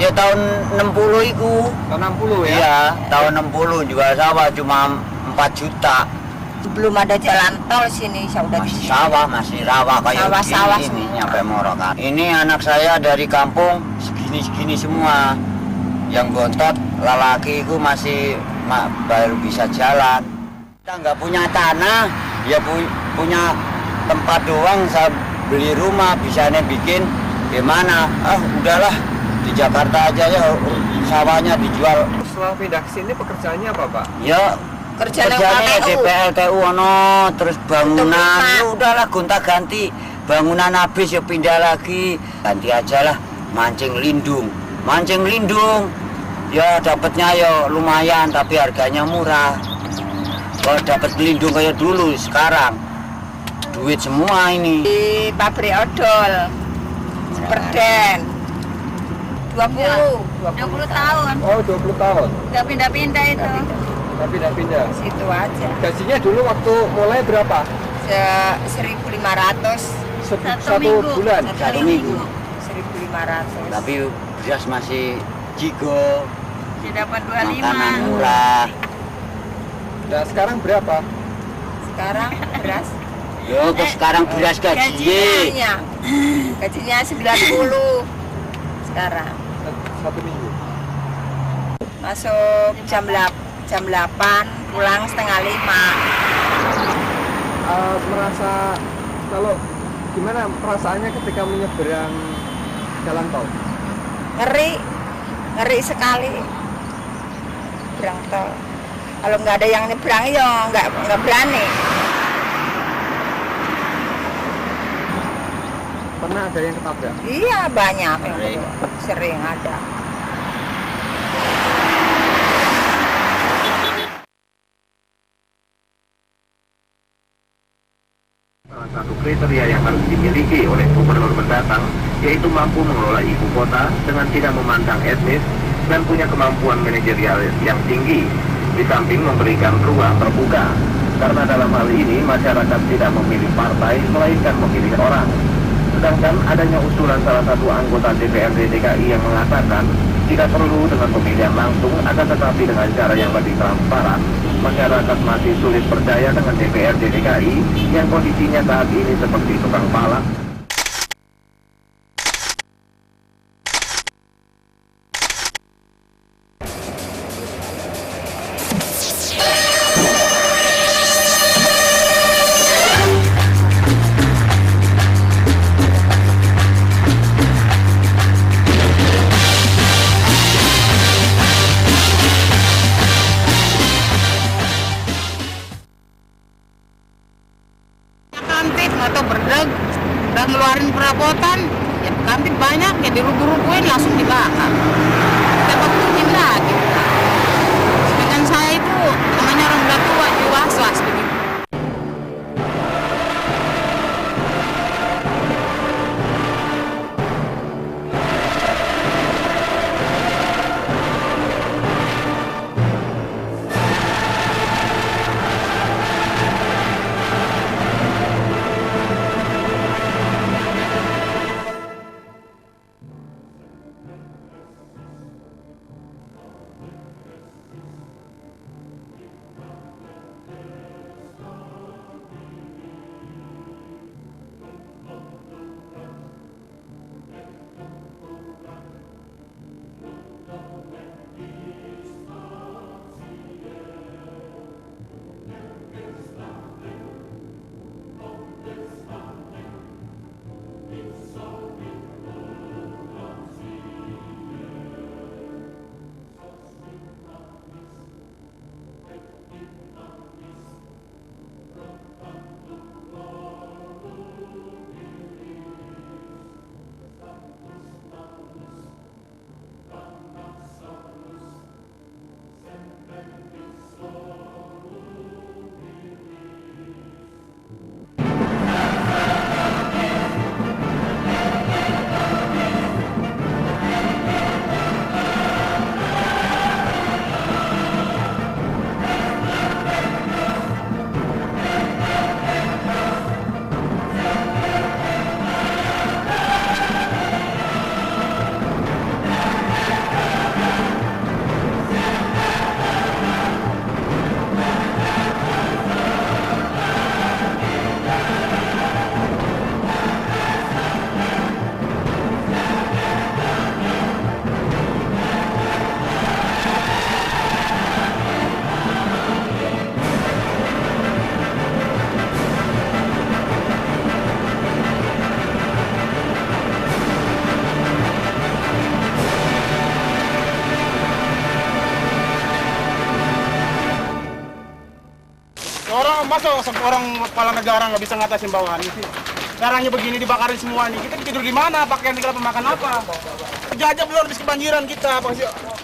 Ya tahun 60 itu. Tahun 60 ya? Iya, tahun 60 juga sawah cuma 4 juta. Belum ada jalan tol sini, sudah di Masih sini. sawah, masih rawa kayak Sawah-sawah gini semua. nyampe Morokan. Ini anak saya dari kampung segini-segini semua. Yang gontot lelaki itu masih baru bisa jalan. Kita nggak punya tanah, ya punya tempat doang. Saya beli rumah, bisanya bikin gimana? Udahlah di Jakarta aja ya, sawahnya dijual. Setelah pindah ke sini pekerjaannya apa, Pak? Ya kerjanya di PLTU ono, terus bangunan. Ya udahlah gonta-ganti. Bangunan habis ya pindah lagi. Ganti aja lah mancing lindung. Mancing lindung. Ya dapatnya ya lumayan tapi harganya murah. Kalau dapat lindung kayak dulu sekarang duit semua ini. Di pabrik odol. Perden. 20 tahun. Oh, 20 tahun. Udah pindah-pindah itu. Tapi pindah-pindah. Situ aja. Gajinya dulu waktu mulai berapa? 1.500. Satu bulan. Satu minggu. 1.500. Tapi beras masih jigo, Dia dapat makanan 25. murah. Nah, sekarang berapa? Sekarang beras Yo, kok sekarang beras gaji. gajinya 90 sekarang. Satu minggu. Masuk jam 8 pulang setengah 5. Merasa kalau gimana perasaannya ketika menyeberang jalan tol? Ngeri sekali nyebrang tol. Kalau nggak ada yang nyebrang ya nggak berani. Pernah ada yang ketabrak? Iya banyak yang sering ada. Salah satu kriteria yang harus dimiliki oleh gubernur mendatang yaitu mampu mengelola ibu kota dengan tidak memandang etnis dan punya kemampuan manajerial yang tinggi, di samping memberikan ruang terbuka. Karena dalam hal ini masyarakat tidak memilih partai melainkan memilih orang. Sedangkan adanya usulan salah satu anggota DPRD DKI yang mengatakan tidak perlu dengan pemilihan langsung, akan tetapi dengan cara yang lebih transparan, masyarakat masih sulit percaya dengan DPRD DKI yang kondisinya saat ini seperti tukang palak. Kantip atau berdag udah ngeluarin perabotan ya kantip banyak ya dirubuh-rubuhin langsung dibakar kita baktuin lagi sedangkan saya itu namanya orang udah tua was-was begitu. masa orang kepala negara nggak bisa ngatasin bawahan sih? Caranya begini dibakarin semua nih. Kita tidur di mana? Pakaian tinggal pemakan apa? Jajah belum habis kebanjiran kita.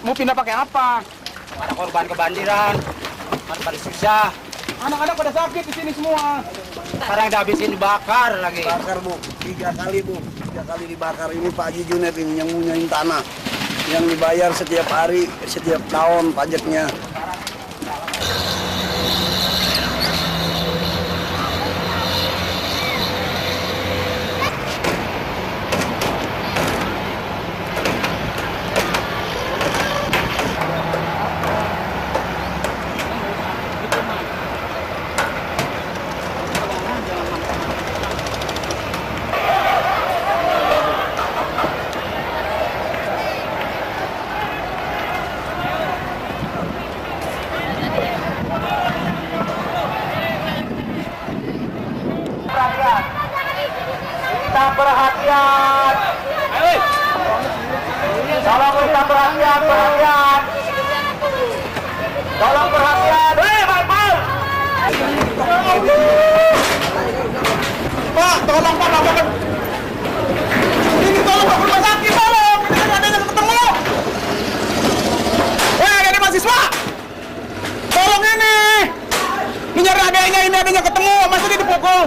Mau pindah pakai apa? Ada korban kebanjiran. Pada susah. Anak-anak pada sakit di sini semua. Sekarang udah habisin dibakar lagi. Bakar Bu, 3 kali Bu, 3 kali dibakar. Ini Pak Haji Junet ini yang punyain tanah, yang dibayar setiap hari, setiap tahun pajaknya. Kita perhatian. Tolong kita perhatian. Tolong perhatian. Pak, tolong Pak, laporkan. Ini tolong Pak, rumah sakit, tolong. Ini ada yang ketemu. Ini mahasiswa. Tolong ini. Nyari adanya, ini adanya ketemu. Masa dia dipukul?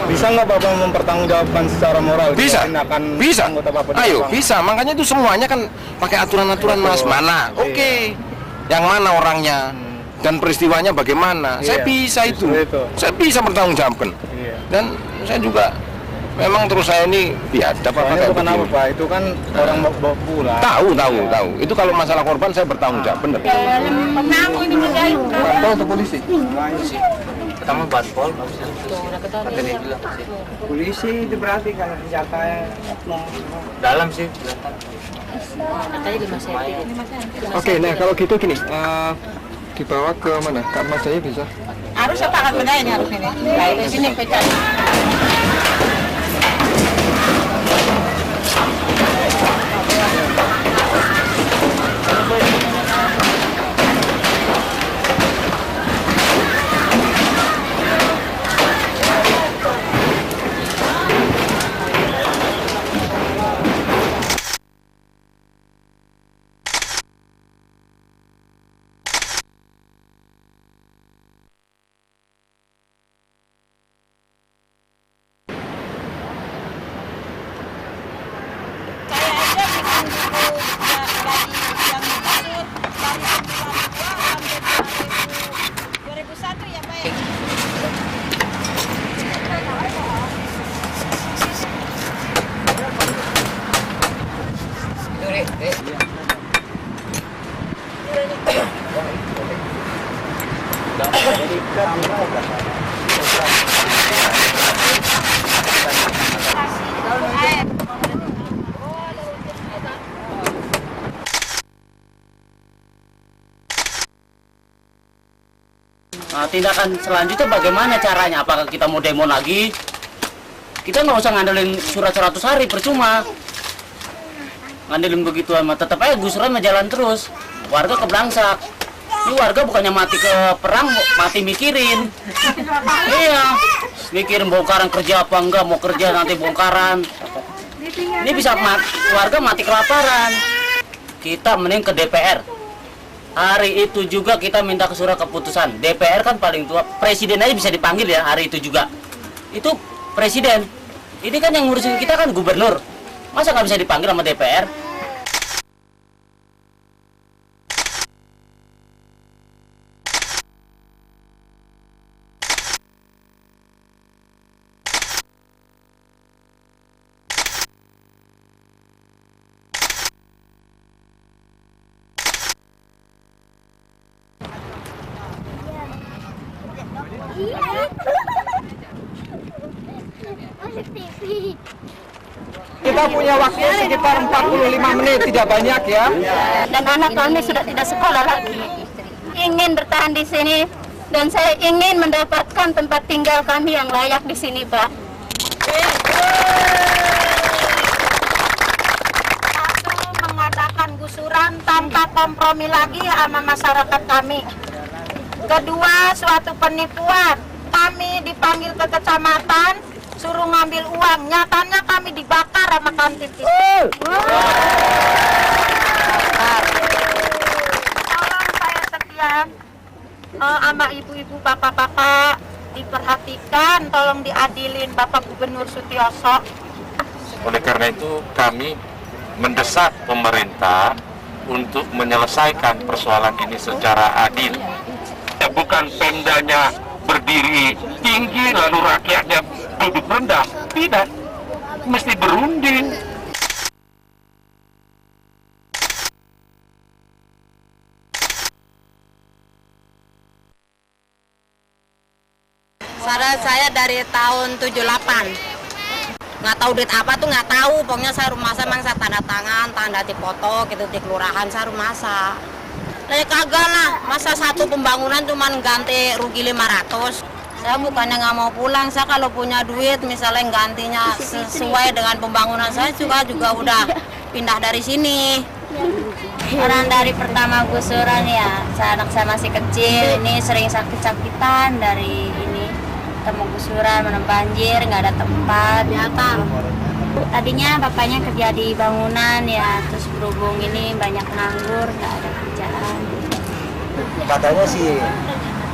Bisa nggak Bapak mempertanggungjawabkan secara moral? Bisa, bisa. Ayo, bisa. Makanya itu semuanya kan pakai aturan-aturan Mas. Mana? Oke. Yang mana orangnya dan peristiwanya bagaimana? Saya bisa itu. Saya bisa bertanggungjawabkan. Dan saya juga memang terus saya ini biadab apa kayak bukan apa Pak, itu kan orang bawa pulang. Tahu. Itu kalau masalah korban saya bertanggung jawab benar. Pengamu ini menjahit. Atau untuk polisi? Pertama banpol, Polisi itu berarti kalau senjata dalam sih. Oke, nah kalau gitu gini, dibawa ke mana? Kamar saya bisa? Harus apa kan benda ini harus ini. Baik, di sini pecah. Nah, tindakan selanjutnya bagaimana caranya? Apakah kita mau demo lagi? Kita nggak usah ngandelin surat 100 hari, percuma. Ngandelin begitu aja, tetap aja gusuran jalan terus. Warga keblangsak. Ini warga bukannya mati ke perang, mati mikirin. Iya, mikirin bongkaran kerja apa enggak, mau kerja nanti bongkaran. Ini bisa warga mati kelaparan. Kita mending ke DPR. Hari itu juga kita minta ke surat keputusan. DPR kan paling tua, presiden aja bisa dipanggil ya hari itu juga. Itu presiden. Ini kan yang ngurusin kita kan gubernur. Masa nggak bisa dipanggil sama DPR? Kita punya waktu sekitar 45 menit, tidak banyak ya. Dan anak kami sudah tidak sekolah lagi. Ingin bertahan di sini dan saya ingin mendapatkan tempat tinggal kami yang layak di sini, Pak. penggusuran tanpa kompromi lagi sama masyarakat kami. Kedua, suatu penipuan. Kami dipanggil ke kecamatan, suruh ngambil uang. Nyatanya kami dibakar sama kantip itu. Tolong saya sekian sama ibu-ibu, bapak-bapak, diperhatikan, tolong diadilin Bapak Gubernur Sutioso. Oleh karena itu kami mendesak pemerintah untuk menyelesaikan persoalan ini secara adil. Bukan Pemdanya berdiri tinggi lalu rakyatnya duduk rendah, tidak, mesti berunding. Saya dari tahun 78. Nggak tahu duit apa tuh nggak tahu. Pokoknya saya rumah saya memang saya tanda tangan, tanda di foto gitu di kelurahan saya rumah saya. Saya kagak lah, masa satu pembangunan cuma ganti rugi 500. Saya bukannya nggak mau pulang, saya kalau punya duit misalnya gantinya sesuai dengan pembangunan saya juga udah pindah dari sini. Orang dari pertama gusuran ya, anak saya masih kecil, ini sering sakit-sakitan dari ini. Ketemu gusuran, mana banjir, nggak ada tempat. Tadinya bapaknya kerja di bangunan ya, terus berhubung ini banyak nganggur, nggak ada kerjaan. Katanya sih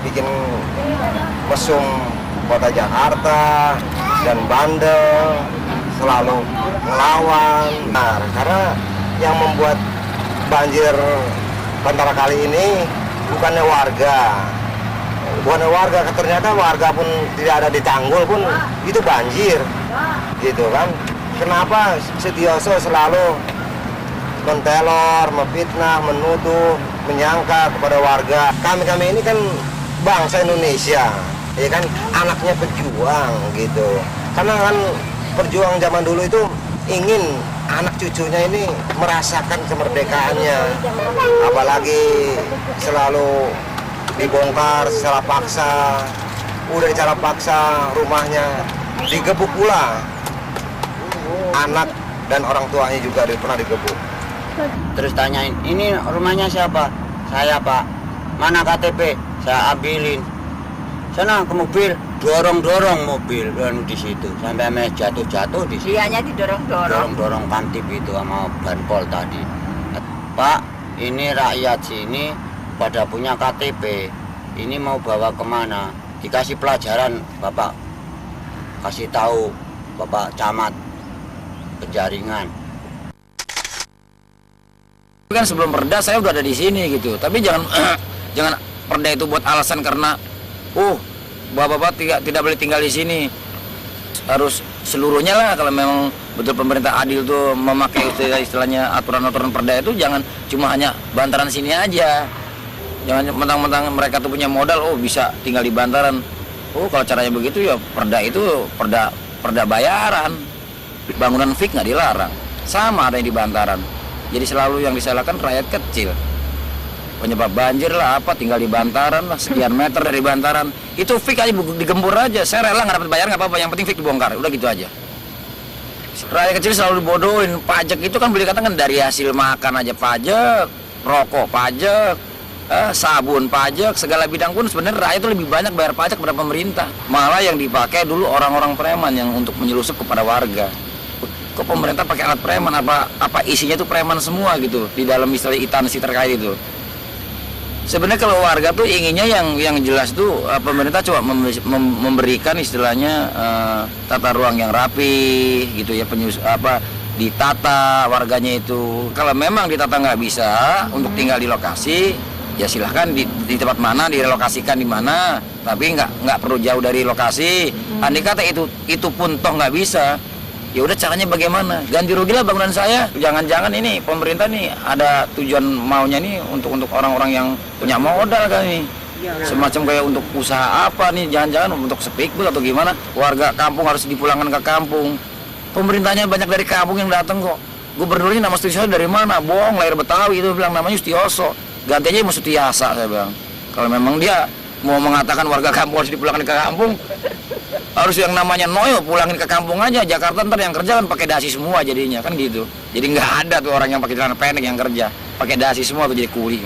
bikin mesum kota Jakarta dan bandel, selalu ngelawan. Nah, karena yang membuat banjir Bantara kali ini bukannya warga, ternyata warga pun tidak ada di tanggul pun itu banjir, gitu kan? Kenapa Sutioso selalu mentelor, memfitnah, menuduh, menyangka kepada warga? Kami ini kan bangsa Indonesia, ya kan, anaknya pejuang gitu. Karena kan perjuang zaman dulu itu ingin anak cucunya ini merasakan kemerdekaannya, apalagi selalu dibongkar secara paksa. Udah secara paksa rumahnya digebuk pula, anak dan orang tuanya juga pernah digebuk. Terus tanyain, ini rumahnya siapa? Saya, Pak. Mana KTP? Saya ambilin. Sana ke mobil, dorong mobil dan di situ sampai jatuh di situ. Dianya Dorong kantip itu sama banpol tadi. Pak, ini rakyat sini pada punya KTP. Ini mau bawa kemana? Dikasih pelajaran, Bapak. Kasih tahu Bapak Camat Penjaringan. Kan sebelum perda saya udah ada di sini gitu. Tapi jangan jangan perda itu buat alasan karena bapak-bapak tidak boleh tinggal di sini. Harus seluruhnya lah, kalau memang betul pemerintah adil tuh memakai istilahnya aturan-aturan perda itu, jangan cuma hanya bantaran sini aja. Jangan mentang-mentang mereka tuh punya modal, bisa tinggal di bantaran. Kalau caranya begitu ya perda itu perda bayaran. Bangunan fik nggak dilarang, sama ada yang di bantaran. Jadi selalu yang disalahkan rakyat kecil. Penyebab banjir lah apa, tinggal di bantaran lah, sekian meter dari bantaran. Itu fik aja, digembur aja. Saya rela nggak dapat bayar nggak apa-apa, yang penting fik dibongkar, udah gitu aja. Rakyat kecil selalu dibodohin. Pajak itu kan boleh dikatakan dari hasil makan aja pajak, rokok pajak, sabun pajak, segala bidang pun sebenarnya rakyat itu lebih banyak bayar pajak kepada pemerintah. Malah yang dipakai dulu orang-orang preman yang untuk menyelusup kepada warga. Kok pemerintah pakai alat preman, apa isinya tuh preman semua gitu di dalam istilah instansi terkait itu. Sebenarnya kalau warga tuh inginnya yang jelas tuh pemerintah coba memberikan istilahnya tata ruang yang rapi gitu ya, ditata warganya itu. Kalau memang ditata nggak bisa untuk tinggal di lokasi, ya silahkan di tempat mana direlokasikan di mana, tapi nggak perlu jauh dari lokasi. Andai kata itu pun toh nggak bisa, ya udah caranya bagaimana? Ganti rugi lah bangunan saya. Jangan-jangan ini pemerintah nih ada tujuan maunya nih untuk orang-orang yang punya modal kan nih. Semacam kayak untuk usaha apa nih, jangan-jangan untuk speakboat atau gimana? Warga kampung harus dipulangkan ke kampung. Pemerintahnya banyak dari kampung yang datang kok. Gubernurnya nama Sutioso dari mana? Bohong, lahir Betawi itu bilang namanya Sutioso. Ganti aja mau Sutiasa saya bilang. Kalau memang dia mau mengatakan warga kampung harus dipulangkan ke kampung, harus yang namanya noyo pulangin ke kampung aja. Jakarta ntar yang kerja kan pakai dasi semua jadinya kan gitu. Jadi nggak ada tuh orang yang pakai celana pendek yang kerja, pakai dasi semua tuh jadi kuli.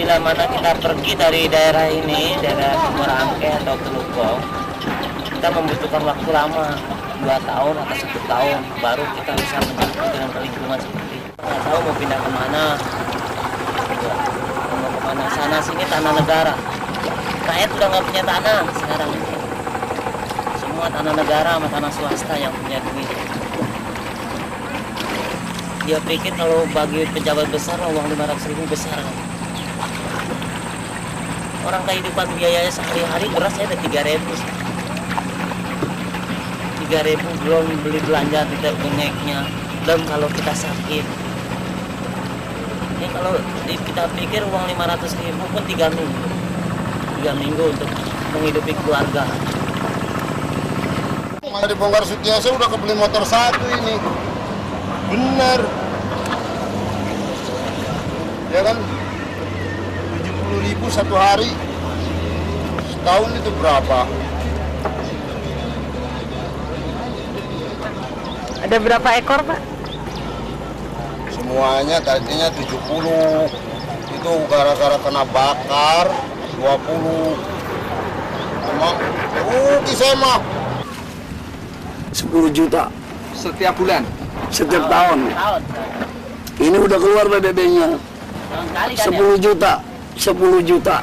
Bila mana kita pergi dari daerah ini, daerah Sumber Angke atau Kelukong, kita membutuhkan waktu lama, 2 tahun atau 1 tahun, baru kita bisa mencapai dengan lingkungan seperti itu. Nggak tahu mau pindah kemana, mau kemana, sana sini tanah negara. Rakyat udah nggak punya tanah sekarang ini. Semua tanah negara sama tanah swasta yang punya duit. Dia pikir kalau bagi pejabat besar uang 500.000 besar kan. Orang kehidupan biayanya sehari-hari beras saya ada 3.000. 3.000 belum beli belanja tidak bengeknya. Dan kalau kita sakit, ini kalau kita pikir uang 500.000 pun 3 minggu. 3 minggu untuk menghidupi keluarga. Dari Bongkar Sutiaso udah kebeli motor 1 ini. Bener. Ya kan? 70.000 1 hari, setahun itu berapa? Ada berapa ekor, Pak? Semuanya tadinya 70, itu gara-gara kena bakar 20. Emang rugi saya mah. 10 juta setiap bulan, setiap tahun. Ini udah keluar BBB-nya. 10 juta. 10 juta.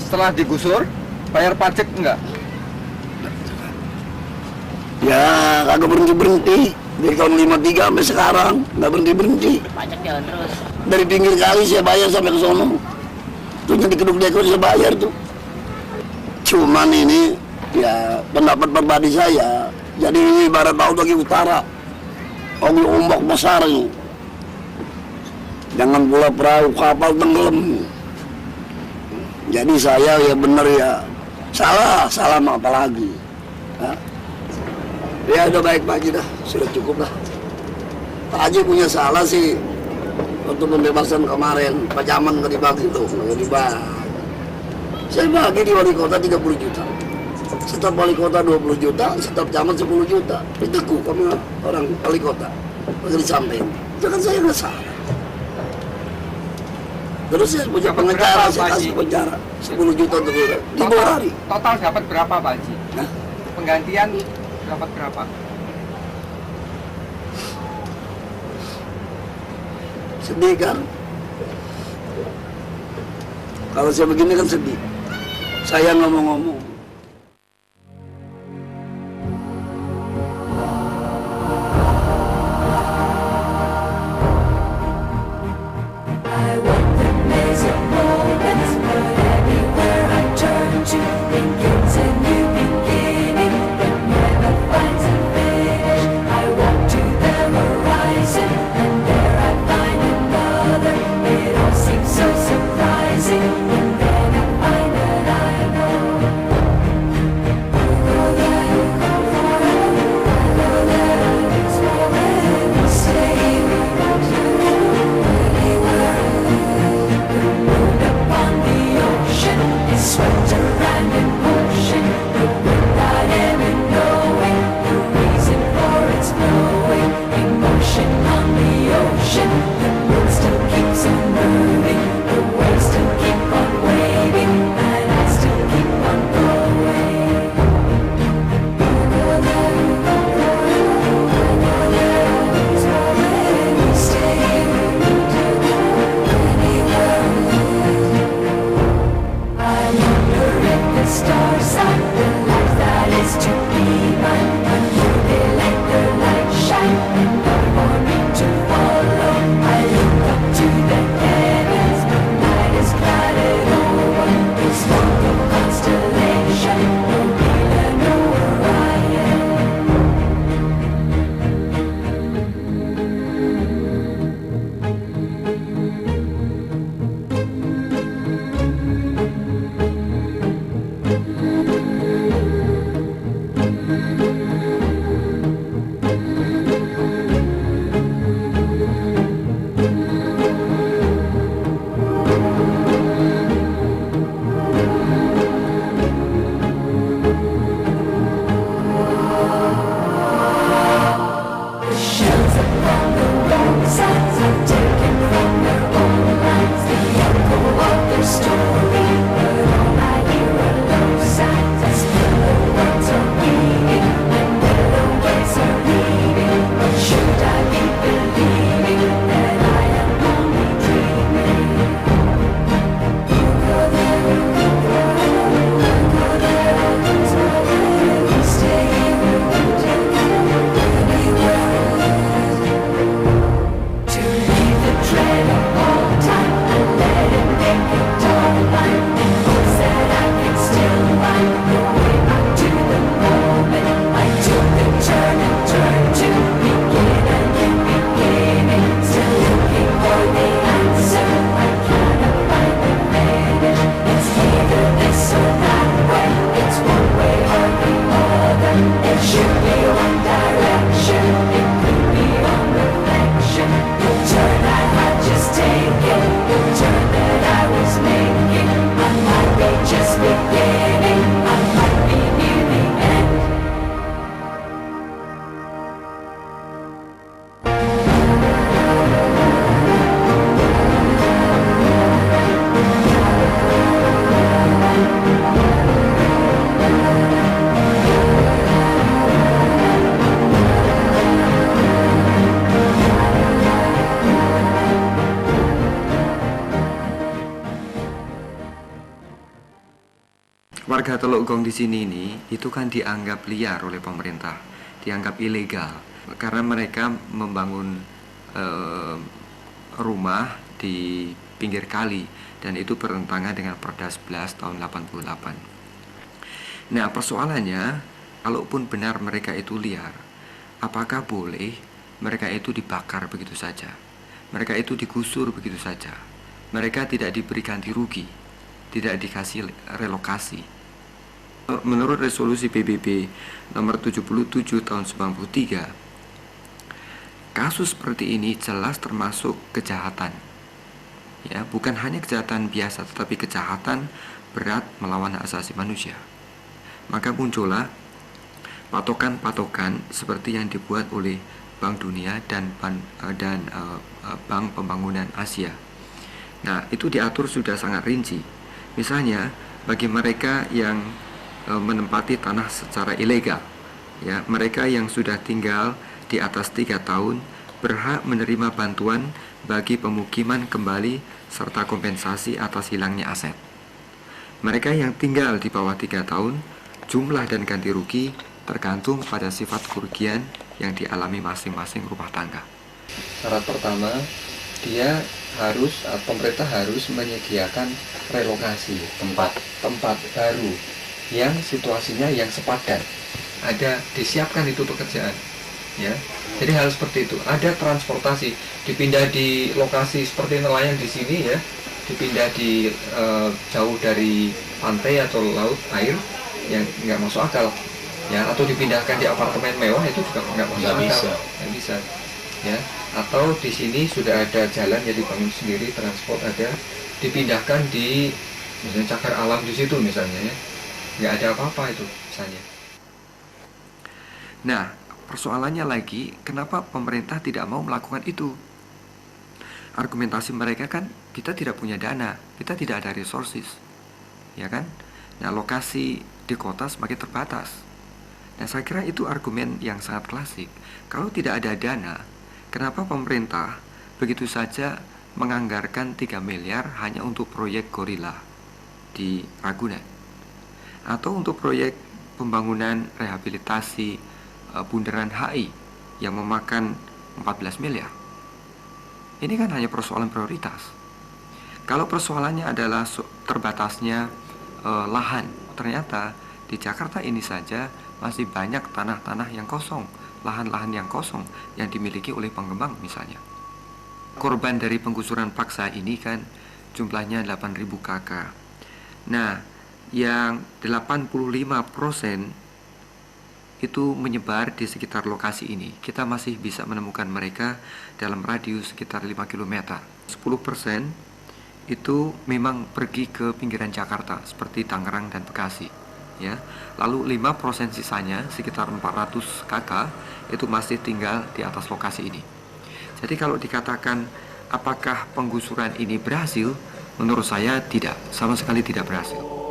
Setelah digusur, bayar pajak enggak? Ya, kagak berhenti-berhenti. Dari tahun 53 sampai sekarang, nggak berhenti-berhenti. Pajak jalan terus. Dari pinggir kali saya bayar sampai ke sono. Tuh yang di Kedung Deko saya bayar tuh. Cuman ini, ya pendapat pribadi saya. Jadi ini ibarat laut bagi utara. Ombak besar ini. Jangan pula perahu kapal tenggelam. Jadi saya ya benar ya salah mau apa lagi? Ya udah baik Pak Haji dah, sudah cukup lah. Pak Haji punya salah sih untuk pembebasan kemarin, Pak Jaman nggak dibagi tuh, nggak dibagi. Saya bagi di wali kota 30 juta, setiap wali kota 20 juta, setiap Jaman 10 juta. Diteku sama orang wali kota, nggak disampaikan. Jangan saya nggak salah. Terus saya punya pengacara, saya kasih penjara 10 juta untuk dia. Di bawah hari. Total dapat berapa Pak Haji? Nah? Penggantian dapat berapa? Sedih kan? Kalau saya begini kan sedih. Saya ngomong-ngomong. could be one direction, it could be one reflection. The turn I had just taken, the turn that I was making. I might be just beginning, I might be near the end. Warga Teluk Gong di sini ini itu kan dianggap liar oleh pemerintah, dianggap ilegal karena mereka membangun rumah di pinggir kali dan itu bertentangan dengan Perda 11 tahun 88. Nah, persoalannya, kalaupun benar mereka itu liar, apakah boleh mereka itu dibakar begitu saja? Mereka itu digusur begitu saja? Mereka tidak diberi ganti rugi, tidak dikasih relokasi. Menurut resolusi PBB nomor 77 tahun 93, kasus seperti ini jelas termasuk kejahatan. Ya, bukan hanya kejahatan biasa, tetapi kejahatan berat melawan hak asasi manusia. Maka muncullah patokan-patokan seperti yang dibuat oleh Bank Dunia dan Bank Pembangunan Asia. Nah, itu diatur sudah sangat rinci. Misalnya, bagi mereka yang menempati tanah secara ilegal, ya, mereka yang sudah tinggal di atas 3 tahun berhak menerima bantuan bagi pemukiman kembali serta kompensasi atas hilangnya aset. Mereka yang tinggal di bawah 3 tahun, jumlah dan ganti rugi tergantung pada sifat kerugian yang dialami masing-masing rumah tangga. Syarat pertama, pemerintah harus menyediakan relokasi tempat baru yang situasinya yang sepadan, disiapkan itu pekerjaan, ya. Jadi hal seperti itu, ada transportasi, dipindah di lokasi seperti nelayan di sini, ya, dipindah di jauh dari pantai atau laut air yang nggak masuk akal, ya, atau dipindahkan di apartemen mewah itu juga nggak masuk akal, nggak bisa, ya. Atau di sini sudah ada jalan yang dibangun sendiri, transport ada, dipindahkan di misalnya cagar alam di situ misalnya, ya. Nggak ada apa-apa itu misalnya. Nah, persoalannya lagi, kenapa pemerintah tidak mau melakukan itu? Argumentasi mereka kan, kita tidak punya dana, kita tidak ada resources, ya kan? Nah, lokasi di kota semakin terbatas. Nah, saya kira itu argumen yang sangat klasik. Kalau tidak ada dana, kenapa pemerintah begitu saja menganggarkan 3 miliar hanya untuk proyek gorila di Ragunan? Atau untuk proyek pembangunan rehabilitasi bundaran HI yang memakan 14 miliar. Ini kan hanya persoalan prioritas. Kalau persoalannya adalah terbatasnya lahan, ternyata di Jakarta ini saja masih banyak tanah-tanah yang kosong, lahan-lahan yang kosong yang dimiliki oleh pengembang misalnya. Korban dari penggusuran paksa ini kan jumlahnya 8.000 KK. Nah, yang 85% itu menyebar di sekitar lokasi ini. Kita masih bisa menemukan mereka dalam radius sekitar 5 km. 10% itu memang pergi ke pinggiran Jakarta seperti Tangerang dan Bekasi, ya. Lalu 5% sisanya sekitar 400 KK itu masih tinggal di atas lokasi ini. Jadi kalau dikatakan apakah penggusuran ini berhasil, menurut saya tidak, sama sekali tidak berhasil.